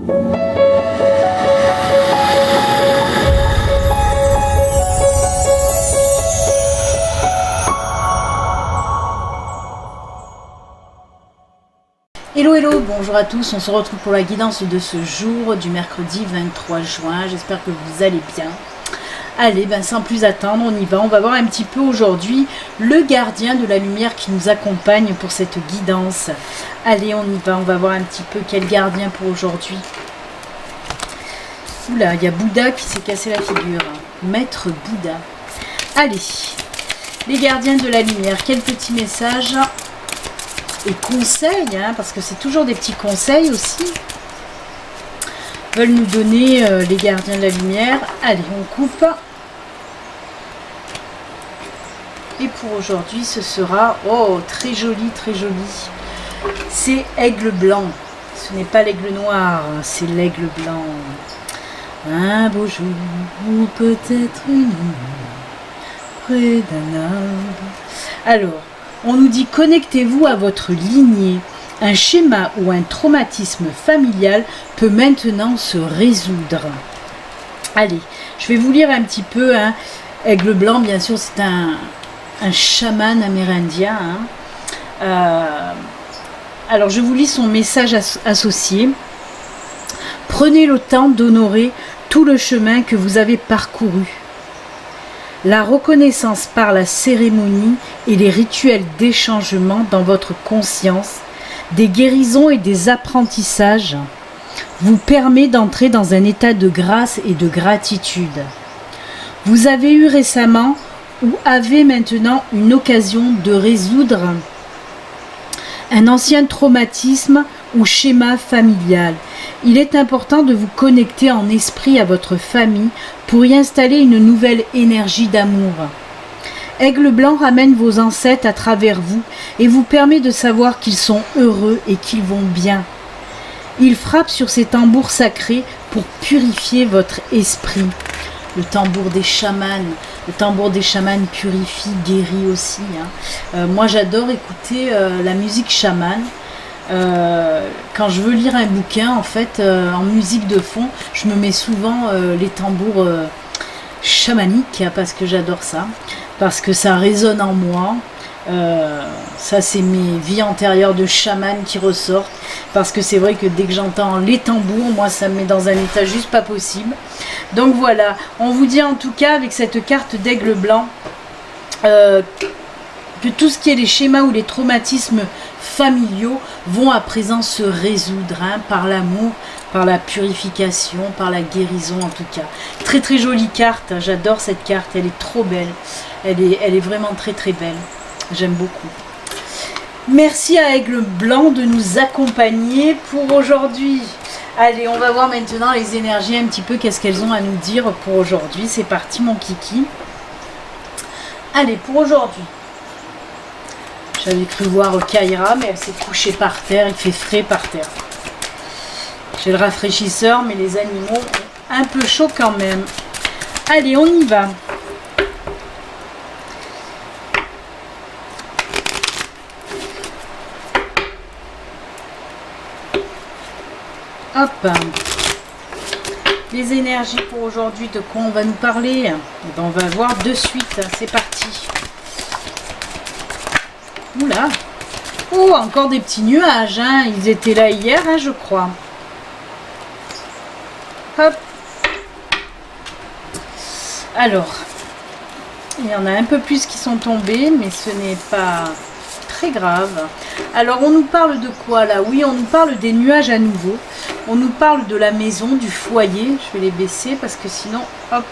Hello hello, bonjour à tous, on se retrouve pour la guidance de ce jour du mercredi 23 juin, j'espère que vous allez bien. Allez, sans plus attendre, on y va, on va voir un petit peu aujourd'hui le gardien de la lumière qui nous accompagne pour cette guidance. Allez, on y va, on va voir un petit peu quel gardien pour aujourd'hui. Oula, il y a Bouddha qui s'est cassé la figure, Maître Bouddha. Allez, les gardiens de la lumière, quel petit message et conseils, parce que c'est toujours des petits conseils aussi, veulent nous donner les gardiens de la lumière. Allez, on coupe. Et pour aujourd'hui, ce sera, oh, très joli, c'est aigle blanc. Ce n'est pas l'aigle noir, c'est l'aigle blanc. Un beau jour, ou peut-être une nuit, près d'un arbre. Alors, on nous dit connectez-vous à votre lignée. Un schéma ou un traumatisme familial peut maintenant se résoudre. Allez, je vais vous lire un petit peu. Aigle blanc, bien sûr, c'est un chaman amérindien. Alors, je vous lis son message associé. Prenez le temps d'honorer tout le chemin que vous avez parcouru. La reconnaissance par la cérémonie et les rituels d'échangement dans votre conscience, des guérisons et des apprentissages vous permet d'entrer dans un état de grâce et de gratitude. Vous avez eu récemment ou avez maintenant une occasion de résoudre un ancien traumatisme ou schéma familial. Il est important de vous connecter en esprit à votre famille pour y installer une nouvelle énergie d'amour. Aigle blanc ramène vos ancêtres à travers vous et vous permet de savoir qu'ils sont heureux et qu'ils vont bien. Il frappe sur ces tambours sacrés pour purifier votre esprit. Le tambour des chamans. Le tambour des chamans purifie, guérit aussi. Moi j'adore écouter la musique chamane. Quand je veux lire un bouquin, en fait, en musique de fond, je me mets souvent les tambours chamaniques parce que j'adore ça, parce que ça résonne en moi. Ça, c'est mes vies antérieures de chaman qui ressortent, parce que c'est vrai que dès que j'entends les tambours, moi ça me met dans un état juste pas possible. Donc voilà, on vous dit en tout cas avec cette carte d'aigle blanc que tout ce qui est les schémas ou les traumatismes familiaux vont à présent se résoudre par l'amour, par la purification, par la guérison en tout cas. Très jolie carte, j'adore cette carte, elle est trop belle, elle est vraiment très belle, j'aime beaucoup. Merci à Aigle Blanc de nous accompagner pour aujourd'hui. Allez, on va voir maintenant les énergies un petit peu, qu'est-ce qu'elles ont à nous dire pour aujourd'hui. C'est parti mon kiki. Allez, pour aujourd'hui. J'avais cru voir Kaira, mais elle s'est couchée par terre, il fait frais par terre. J'ai le rafraîchisseur, mais les animaux ont un peu chaud quand même. Allez, on y va. Hop. Les énergies pour aujourd'hui, de quoi on va nous parler? On va voir de suite, c'est parti. Oula. Oh, encore des petits nuages, ils étaient là hier, je crois. Hop. Alors, il y en a un peu plus qui sont tombés, mais ce n'est pas très grave. Alors, on nous parle de quoi là? Oui, on nous parle des nuages à nouveau. On nous parle de la maison, du foyer. Je vais les baisser parce que sinon, hop.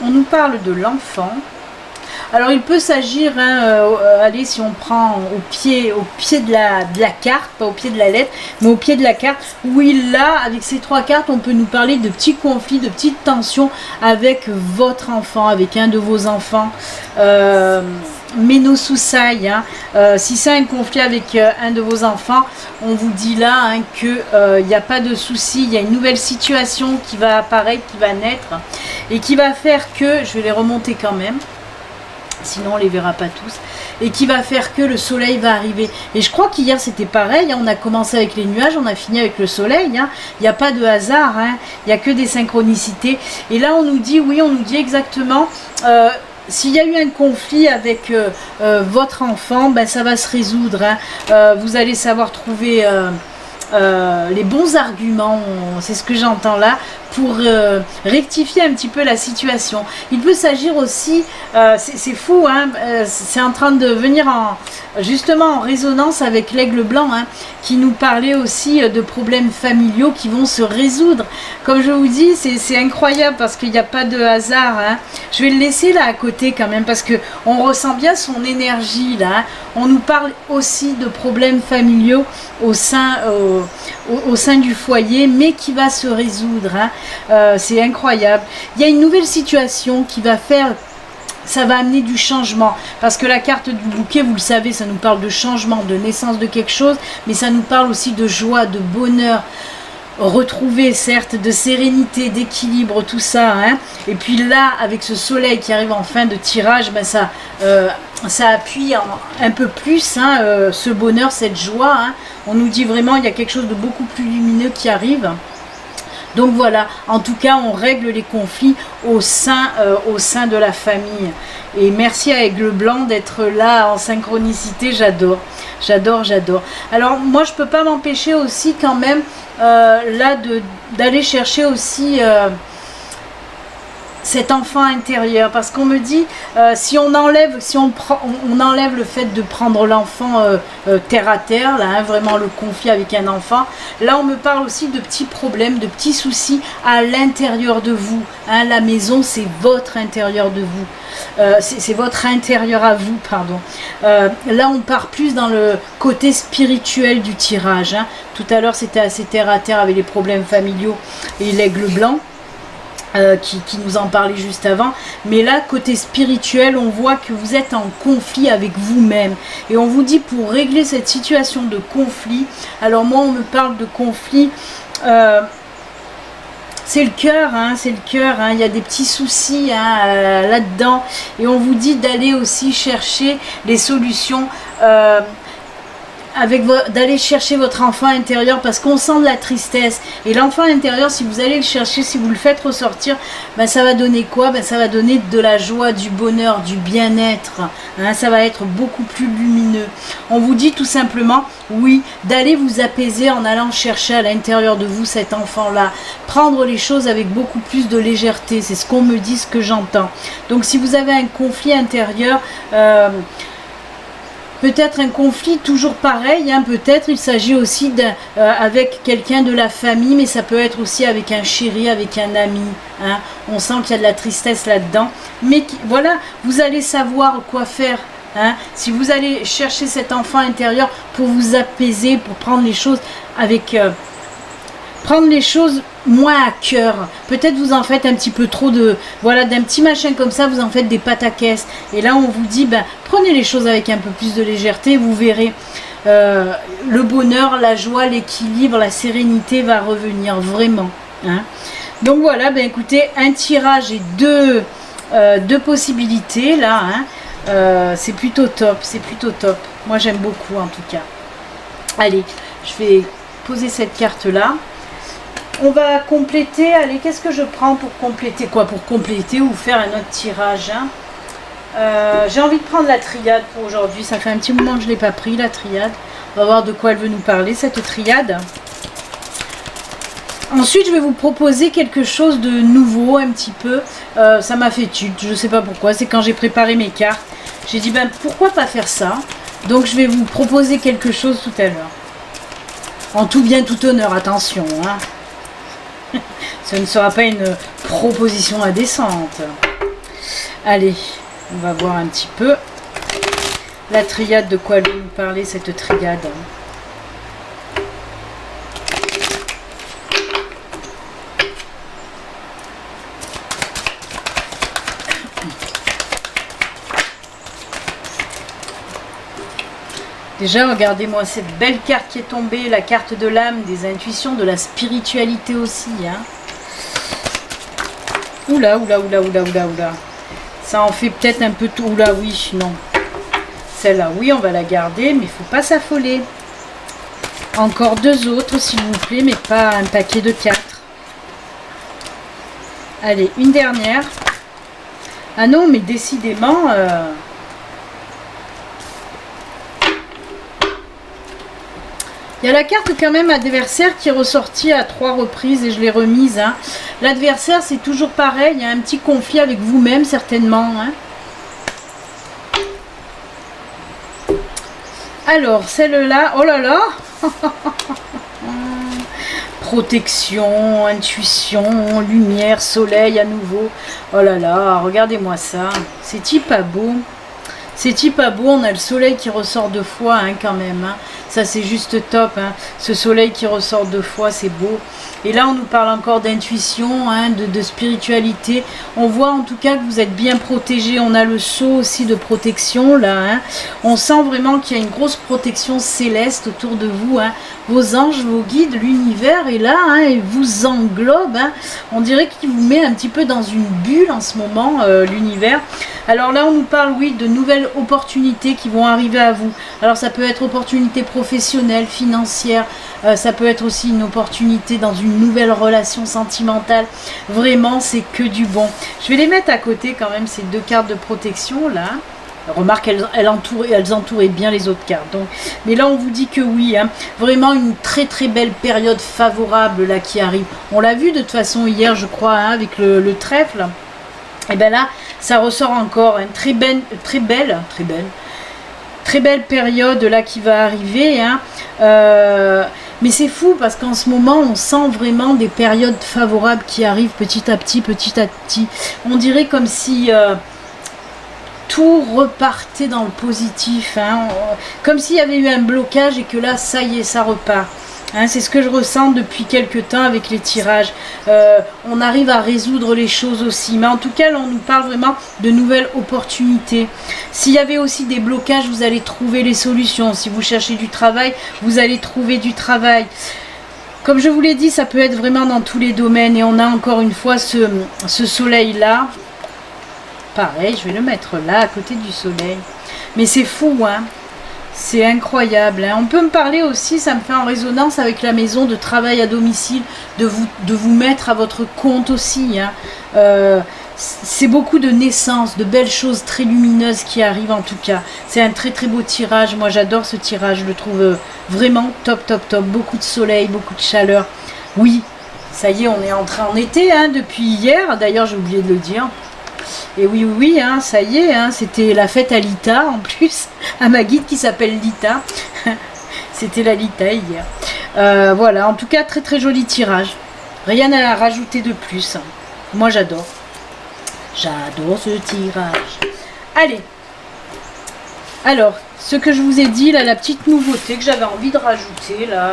On nous parle de l'enfant. Alors il peut s'agir, allez, si on prend au pied de la carte, pas au pied de la lettre, mais au pied de la carte, oui là, avec ces trois cartes, on peut nous parler de petits conflits, de petites tensions avec votre enfant, avec un de vos enfants. Menosusai, si c'est un conflit avec un de vos enfants, on vous dit là que il n'y a pas de souci, il y a une nouvelle situation qui va apparaître, qui va naître et qui va faire que, je vais les remonter quand même, sinon on les verra pas tous, et qui va faire que le soleil va arriver. Et je crois qu'hier c'était pareil, hein, on a commencé avec les nuages, on a fini avec le soleil, hein. Il n'y a pas de hasard, hein, il n'y a que des synchronicités. Et là on nous dit, oui, on nous dit exactement, s'il y a eu un conflit avec votre enfant, ben, ça va se résoudre, hein. Vous allez savoir trouver les bons arguments, c'est ce que j'entends là, pour rectifier un petit peu la situation. Il peut s'agir aussi, c'est fou, hein, c'est en train de venir justement en résonance avec l'aigle blanc, hein, qui nous parlait aussi de problèmes familiaux qui vont se résoudre. Comme je vous dis, c'est incroyable parce qu'il n'y a pas de hasard, hein. Je vais le laisser là à côté quand même parce que on ressent bien son énergie là, hein. On nous parle aussi de problèmes familiaux au sein du foyer, mais qui va se résoudre, hein. C'est incroyable. Il y a une nouvelle situation qui va faire, ça va amener du changement, parce que la carte du bouquet, vous le savez, ça nous parle de changement, de naissance de quelque chose, mais ça nous parle aussi de joie, de bonheur retrouvé, certes, de sérénité, d'équilibre, tout ça, hein. Et puis là, avec ce soleil qui arrive en fin de tirage, ben ça appuie un peu plus, hein, ce bonheur, cette joie, hein. On nous dit vraiment il y a quelque chose de beaucoup plus lumineux qui arrive. Donc voilà, en tout cas, on règle les conflits au sein de la famille. Et merci à Aigle Blanc d'être là en synchronicité, j'adore, j'adore, j'adore. Alors moi, je ne peux pas m'empêcher aussi quand même là d'aller chercher aussi cet enfant intérieur, parce qu'on me dit si on enlève le fait de prendre l'enfant terre à terre, là, hein, vraiment le conflit avec un enfant, là on me parle aussi de petits problèmes, de petits soucis à l'intérieur de vous, hein. La maison, c'est votre intérieur de vous, c'est votre intérieur à vous, pardon. Là on part plus dans le côté spirituel du tirage, hein. Tout à l'heure c'était assez terre à terre avec les problèmes familiaux et l'aigle blanc, qui nous en parlait juste avant, mais là côté spirituel, on voit que vous êtes en conflit avec vous-même, et on vous dit pour régler cette situation de conflit, alors moi on me parle de conflit, c'est le cœur, hein, c'est le cœur, hein, il y a des petits soucis, hein, là-dedans, et on vous dit d'aller aussi chercher les solutions, d'aller chercher votre enfant intérieur, parce qu'on sent de la tristesse, et l'enfant intérieur, si vous allez le chercher, si vous le faites ressortir, ben ça va donner quoi? Ben ça va donner de la joie, du bonheur, du bien-être, hein, ça va être beaucoup plus lumineux. On vous dit tout simplement, oui, d'aller vous apaiser en allant chercher à l'intérieur de vous cet enfant-là, prendre les choses avec beaucoup plus de légèreté, c'est ce qu'on me dit, ce que j'entends. Donc si vous avez un conflit intérieur, peut-être un conflit toujours pareil, hein, peut-être il s'agit aussi avec quelqu'un de la famille, mais ça peut être aussi avec un chéri, avec un ami, hein. On sent qu'il y a de la tristesse là-dedans, mais voilà, vous allez savoir quoi faire, hein. Si vous allez chercher cet enfant intérieur pour vous apaiser, pour prendre les choses avec... prendre les choses moins à cœur. Peut-être vous en faites un petit peu trop d'un petit machin comme ça, vous en faites des pataquès. Et là, on vous dit, ben, prenez les choses avec un peu plus de légèreté, vous verrez. Le bonheur, la joie, l'équilibre, la sérénité va revenir, vraiment, hein. Donc voilà, ben écoutez, un tirage et deux possibilités, là, hein. C'est plutôt top, c'est plutôt top. Moi, j'aime beaucoup, en tout cas. Allez, je vais poser cette carte-là. On va compléter, allez, qu'est-ce que je prends pour compléter quoi? Pour compléter ou faire un autre tirage, hein. J'ai envie de prendre la triade pour aujourd'hui, ça fait un petit moment que je ne l'ai pas pris, la triade. On va voir de quoi elle veut nous parler, cette triade. Ensuite, je vais vous proposer quelque chose de nouveau, un petit peu. Ça m'a fait tilt, je ne sais pas pourquoi, c'est quand j'ai préparé mes cartes. J'ai dit, ben pourquoi pas faire ça? Donc je vais vous proposer quelque chose tout à l'heure. En tout bien, tout honneur, attention, hein. Ce ne sera pas une proposition indécente. Allez, on va voir un petit peu la triade, de quoi elle veut nous parler, cette triade. Déjà, regardez-moi cette belle carte qui est tombée, la carte de l'âme, des intuitions, de la spiritualité aussi, hein. Oula, oula, oula, oula, oula, oula. Ça en fait peut-être un peu tout. Oula, oui, non. Celle-là, oui, on va la garder, mais il faut pas s'affoler. Encore 2 autres, s'il vous plaît, mais pas un paquet de 4. Allez, une dernière. Ah non, mais décidément... Il y a la carte quand même adversaire qui est ressortie à 3 reprises et je l'ai remise. Hein. L'adversaire, c'est toujours pareil. Il y a un petit conflit avec vous-même, certainement. Hein. Alors, celle-là... Oh là là. Protection, intuition, lumière, soleil à nouveau. Oh là là, regardez-moi ça. C'est-il pas beau? C'est-il pas beau? On a le soleil qui ressort 2 fois hein, quand même. Hein. Ça, c'est juste top. Hein. Ce soleil qui ressort 2 fois, c'est beau. Et là, on nous parle encore d'intuition, hein, de spiritualité. On voit en tout cas que vous êtes bien protégé. On a le sceau aussi de protection là. Hein. On sent vraiment qu'il y a une grosse protection céleste autour de vous. Hein. Vos anges, vos guides, l'univers est là hein, et vous englobe. Hein. On dirait qu'il vous met un petit peu dans une bulle en ce moment, l'univers. Alors là, on nous parle, oui, de nouvelles opportunités qui vont arriver à vous. Alors ça peut être opportunité professionnelle, financière. Ça peut être aussi une opportunité dans une nouvelle relation sentimentale. Vraiment, c'est que du bon. Je vais les mettre à côté quand même, ces 2 cartes de protection là. Remarque, elles entouraient bien les autres cartes. Donc, mais là, on vous dit que oui, hein, vraiment une très très belle période favorable là qui arrive. On l'a vu de toute façon hier, je crois, hein, avec le trèfle. Et bien là, ça ressort encore une très belle période là qui va arriver. Hein. Mais c'est fou parce qu'en ce moment, on sent vraiment des périodes favorables qui arrivent petit à petit, petit à petit. On dirait comme si... tout repartait dans le positif, hein. Comme s'il y avait eu un blocage et que là, ça y est, ça repart. Hein, c'est ce que je ressens depuis quelques temps avec les tirages. On arrive à résoudre les choses aussi. Mais en tout cas, là, on nous parle vraiment de nouvelles opportunités. S'il y avait aussi des blocages, vous allez trouver les solutions. Si vous cherchez du travail, vous allez trouver du travail. Comme je vous l'ai dit, ça peut être vraiment dans tous les domaines. Et on a encore une fois ce soleil-là. Pareil, je vais le mettre là, à côté du soleil. Mais c'est fou, hein. C'est incroyable. Hein. On peut me parler aussi, ça me fait en résonance avec la maison de travail à domicile, de vous mettre à votre compte aussi. Hein. C'est beaucoup de naissances, de belles choses très lumineuses qui arrivent en tout cas. C'est un très très beau tirage. Moi, j'adore ce tirage. Je le trouve vraiment top, top, top. Beaucoup de soleil, beaucoup de chaleur. Oui, ça y est, on est entré en été hein, depuis hier. D'ailleurs, j'ai oublié de le dire. Et oui, oui, hein, ça y est, hein, c'était la fête à Lita en plus, à ma guide qui s'appelle Lita. C'était la Lita hier. Voilà, en tout cas, très très joli tirage. Rien à rajouter de plus. Moi, j'adore. J'adore ce tirage. Allez. Alors, ce que je vous ai dit, là, la petite nouveauté que j'avais envie de rajouter, là,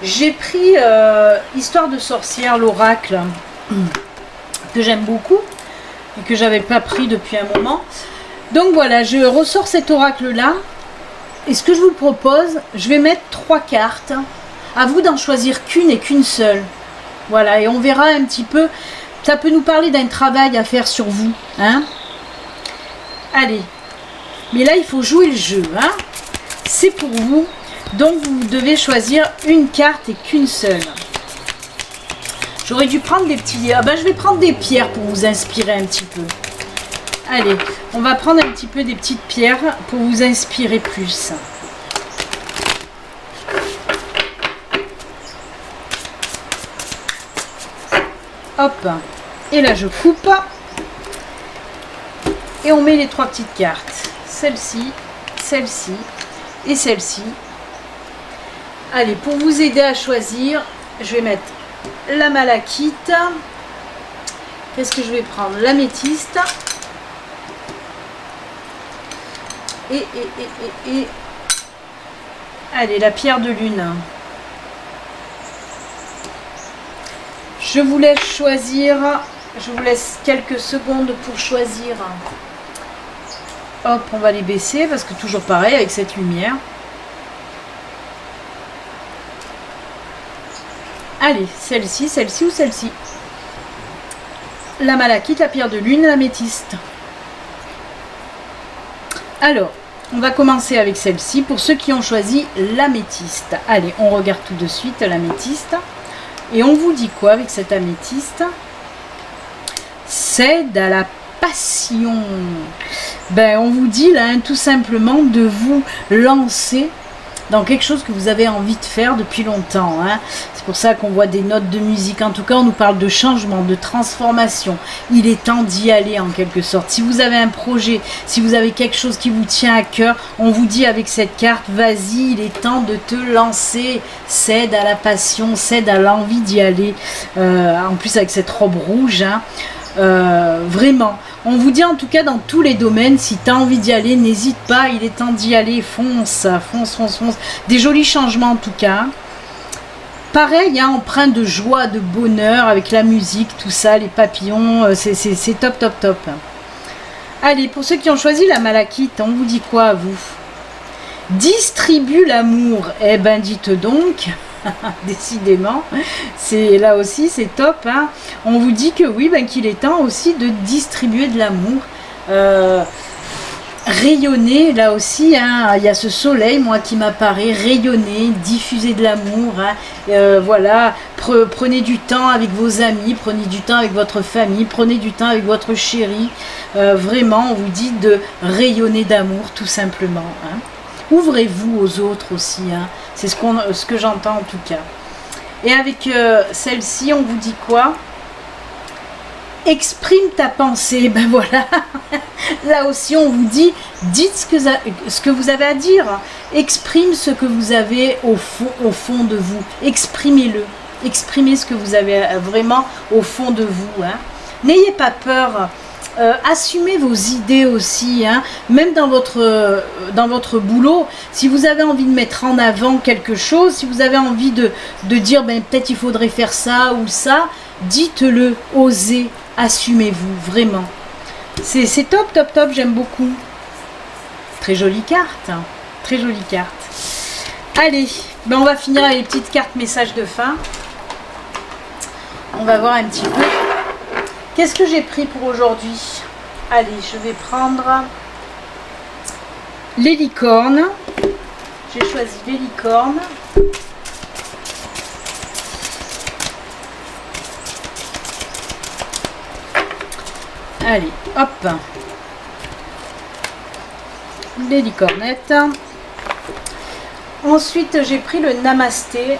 j'ai pris Histoire de sorcière, l'oracle, que j'aime beaucoup. Et que j'avais pas pris depuis un moment. Donc voilà, je ressors cet oracle là. Et ce que je vous propose, je vais mettre 3 cartes. À vous d'en choisir qu'une et qu'une seule. Voilà, et on verra un petit peu. Ça peut nous parler d'un travail à faire sur vous. Hein. Allez. Mais là, il faut jouer le jeu. Hein. C'est pour vous. Donc vous devez choisir une carte et qu'une seule. J'aurais dû prendre des petits... Ah ben, je vais prendre des pierres pour vous inspirer un petit peu. Allez, on va prendre un petit peu des petites pierres pour vous inspirer plus. Hop. Et là, je coupe. Et on met les 3 petites cartes. Celle-ci, celle-ci et celle-ci. Allez, pour vous aider à choisir, je vais mettre... la malachite. Qu'est-ce que je vais prendre? L'améthyste. Et allez, la pierre de lune. Je vous laisse choisir. Je vous laisse quelques secondes pour choisir. Hop, on va les baisser parce que toujours pareil avec cette lumière. Allez, celle-ci, celle-ci ou celle-ci. La malachite, la pierre de lune, l'améthyste. Alors, on va commencer avec celle-ci pour ceux qui ont choisi l'améthyste. Allez, on regarde tout de suite l'améthyste. Et on vous dit quoi avec cette améthyste? Cède à la passion. Ben, on vous dit là, hein, tout simplement de vous lancer dans quelque chose que vous avez envie de faire depuis longtemps. Hein. C'est pour ça qu'on voit des notes de musique. En tout cas, on nous parle de changement, de transformation. Il est temps d'y aller en quelque sorte. Si vous avez un projet, si vous avez quelque chose qui vous tient à cœur, on vous dit avec cette carte, vas-y, il est temps de te lancer. Cède à la passion, cède à l'envie d'y aller. En plus avec cette robe rouge, hein. Vraiment, on vous dit en tout cas dans tous les domaines, si tu as envie d'y aller, n'hésite pas, il est temps d'y aller, fonce, fonce, fonce, fonce. Des jolis changements en tout cas. Pareil, hein, empreint de joie, de bonheur avec la musique, tout ça, les papillons, c'est top, top, top. Allez, pour ceux qui ont choisi la malachite, on vous dit quoi à vous? Distribue l'amour. Eh ben dites donc. Décidément, c'est là aussi c'est top, hein. On vous dit que oui, ben, qu'il est temps aussi de distribuer de l'amour, rayonner là aussi, hein. Il y a ce soleil moi qui m'apparaît, rayonner, diffuser de l'amour, hein. Voilà, prenez du temps avec vos amis, prenez du temps avec votre famille, prenez du temps avec votre chéri, vraiment on vous dit de rayonner d'amour tout simplement, hein. Ouvrez-vous aux autres aussi, hein. C'est ce que j'entends en tout cas. Et avec celle-ci, on vous dit quoi? Exprime ta pensée. Ben voilà, là aussi on vous dit, dites ce que vous avez à dire. Exprime ce que vous avez au fond de vous. Exprimez-le. Exprimez ce que vous avez vraiment au fond de vous, hein. N'ayez pas peur. Assumez vos idées aussi, hein. Même dans votre boulot, si vous avez envie de mettre en avant quelque chose, si vous avez envie de dire ben, peut-être il faudrait faire ça ou ça, dites-le, osez, assumez-vous, vraiment. C'est top, top, top, j'aime beaucoup. Très jolie carte, hein. Très jolie carte. Allez, ben on va finir avec les petites cartes messages de fin. On va voir un petit peu. Qu'est-ce que j'ai pris pour aujourd'hui? Allez, je vais prendre les licornes. J'ai choisi les licornes. Allez, hop. Les licornettes. Ensuite, j'ai pris le namasté.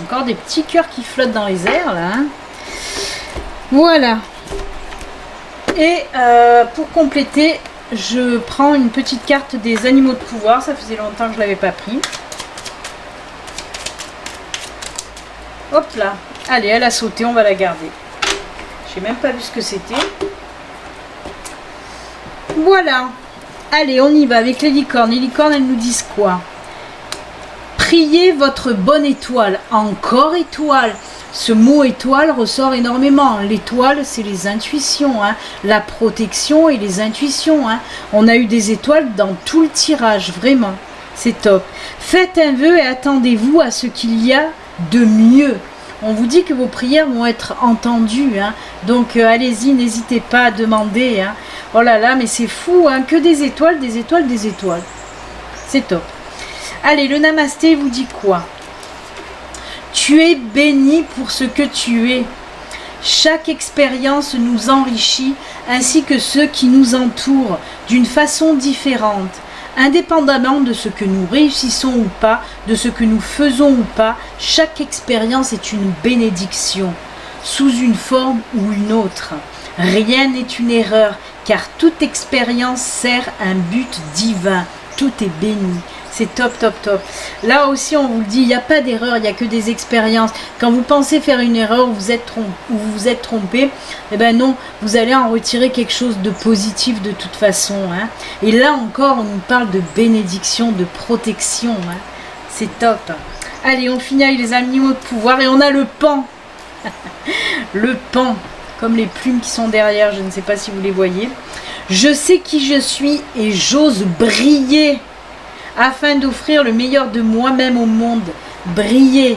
Encore des petits cœurs qui flottent dans les airs là, hein. Voilà. Et pour compléter, je prends une petite carte des animaux de pouvoir. Ça faisait longtemps que je l'avais pas pris. Hop là. Allez, elle a sauté, on va la garder. J'ai même pas vu ce que c'était. Voilà. Allez, on y va avec les licornes. Les licornes, elles nous disent quoi? Priez votre bonne étoile. Encore étoile. Ce mot étoile ressort énormément. L'étoile, c'est les intuitions, hein. La protection et les intuitions, hein. On a eu des étoiles dans tout le tirage, vraiment. C'est top. Faites un vœu et attendez-vous à ce qu'il y a de mieux. On vous dit que vos prières vont être entendues, hein. Donc allez-y, n'hésitez pas à demander, hein. Oh là là, mais c'est fou, hein. Que des étoiles, des étoiles, des étoiles. C'est top. Allez, le namasté vous dit quoi? Tu es béni pour ce que tu es. Chaque expérience nous enrichit, ainsi que ceux qui nous entourent, d'une façon différente. Indépendamment de ce que nous réussissons ou pas, de ce que nous faisons ou pas, chaque expérience est une bénédiction, sous une forme ou une autre. Rien n'est une erreur, car toute expérience sert un but divin. Tout est béni. C'est top, top, top. Là aussi, on vous le dit, il n'y a pas d'erreur, il n'y a que des expériences. Quand vous pensez faire une erreur ou vous vous êtes trompé, eh ben non, vous allez en retirer quelque chose de positif de toute façon, hein. Et là encore, on nous parle de bénédiction, de protection, hein. C'est top. Allez, on finit avec les animaux de pouvoir et on a le pan. Le pan. comme les plumes qui sont derrière, je ne sais pas si vous les voyez. Je sais qui je suis et j'ose briller afin d'offrir le meilleur de moi-même au monde. Briller,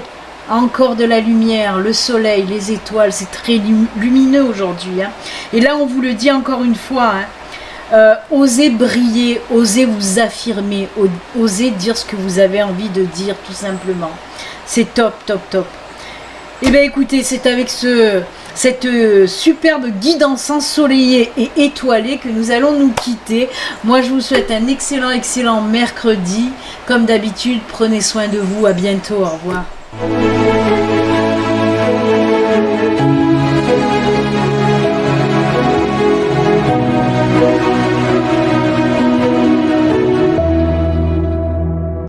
encore de la lumière, le soleil, les étoiles, c'est très lumineux aujourd'hui. Hein. Et là, on vous le dit encore une fois, hein, osez briller, osez vous affirmer, osez dire ce que vous avez envie de dire, tout simplement. C'est top, top, top. Et bien écoutez, c'est avec cette superbe guidance ensoleillée et étoilée que nous allons nous quitter. Moi, je vous souhaite un excellent, excellent mercredi. Comme d'habitude, prenez soin de vous. À bientôt. Au revoir.